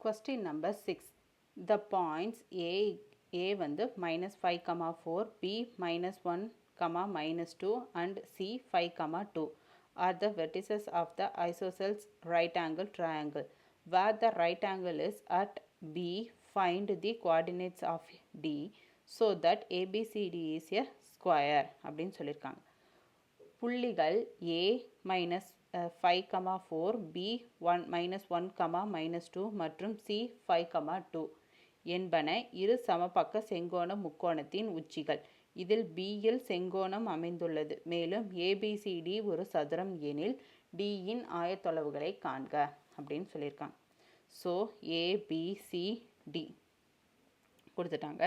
Question number 6. The points A வந்து -5, 4, B -1, -2 and C 5, 2 are the vertices of the isosceles right angle triangle. Where the right angle is at B, find the coordinates of D so that ABCD is a square அப்படின்னு சொல்லியிருக்காங்க. புள்ளிகள் A -5, 4, B -1, -2 மற்றும் C 5, 2 என்பன இரு சமபக்க செங்கோண முக்கோணத்தின் உச்சிகள். இதில் Bயில் செங்கோணம் அமைந்துள்ளது. மேலும் ABCD ஒரு சதுரம் எனில் Dயின் ஆயத்தொலைவுகளை காண்க அப்படின்னு சொல்லியிருக்காங்க. ஸோ ABCD கொடுத்துட்டாங்க.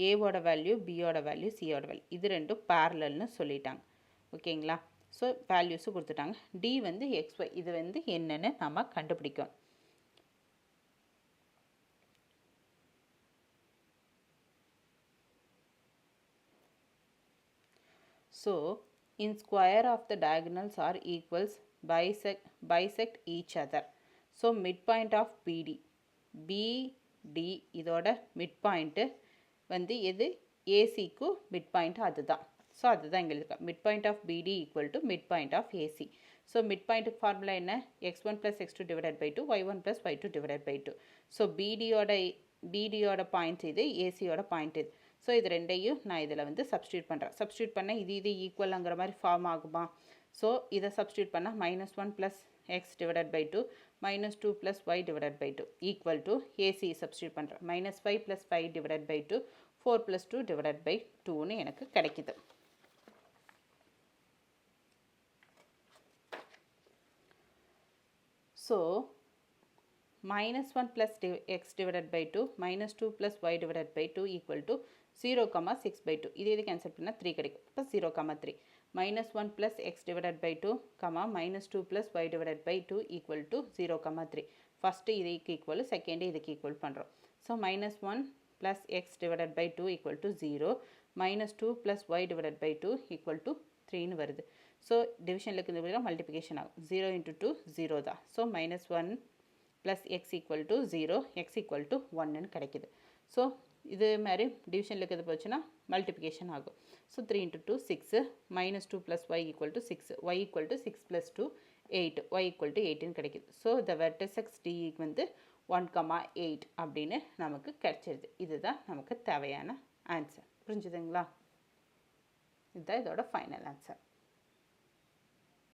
ஏவோட வேல்யூ, பியோட வேல்யூ, சியோட வேல்யூ இது ரெண்டும் பேரலல்னு சொல்லிட்டாங்க. ஓகேங்களா? ஸோ வேல்யூஸும் கொடுத்துட்டாங்க. டி வந்து XY இது வந்து என்னன்னு நம்ம கண்டுபிடிக்கணும். So, in square of the diagonals are equals bisect each other. So, midpoint of BD. BD இதோட midpoint வந்து எது ACக்கு midpoint அதுதான். ஸோ அதுதான் இங்கே இருக்கா. midpoint of BD equal to midpoint of AC. So midpoint formula என்ன? x1 plus x2 divided by 2, y1 plus y2 divided by 2. So BDயோட point இது, ஏசியோட பாயிண்ட் இது. ஸோ இது ரெண்டையும் நான் இதில் வந்து சப்ஸ்டியூட் பண்ணுறேன். சப்ஸ்டியூட் பண்ணால் இது ஈக்குவல்ங்கிற மாதிரி ஃபார்ம் ஆகுமா? ஸோ இதை சப்ஸ்டியூட் பண்ணால் -1 plus x divided by 2, -2 plus y divided by 2 equal to AC substitute பண்ணுறேன். -5 plus 5 divided by 2, 4 plus 2 divided by 2ன்னு எனக்கு கிடைக்குது. So -1 plus x divided by 2, -2 plus y divided by 2 equal to 0, 6/2. இது cancel பண்ணால் 3 கிடைக்கும். இப்போ 0, 3. -1 plus x divided by 2, -2 plus y divided by 2 equal to 0, 3. First இதுக்கு equal, second இதுக்கு equal பண்ணுறோம். So -1 plus x divided by 2 equal to 0, -2 plus y divided by 2 equal to 3ன்னு வருது. So டிவிஷனில் இருக்கிறது மல்டிப்ளிகேஷன் ஆகும். 0 into 2 0 தான். So -1 plus x equal to 0, x equal to 1ன்னு கிடைக்குது. So இது மாதிரி டிவிஷனில் இருக்கிறது போச்சுன்னா மல்டிப்ளிகேஷன் ஆகும். So 3 into 2 6, -2 plus y equal to 6, y equal to 6 plus 2 8, y equal to 8ன்னு கிடைக்குது. ஸோ the vertex D வந்து 1, 8 அப்படின்னு நமக்கு கிடைச்சிருது. இதுதான் நமக்கு தேவையான ஆன்சர். புரிஞ்சுதுங்களா? இதுதான் இதோட ஃபைனல் ஆன்சர்.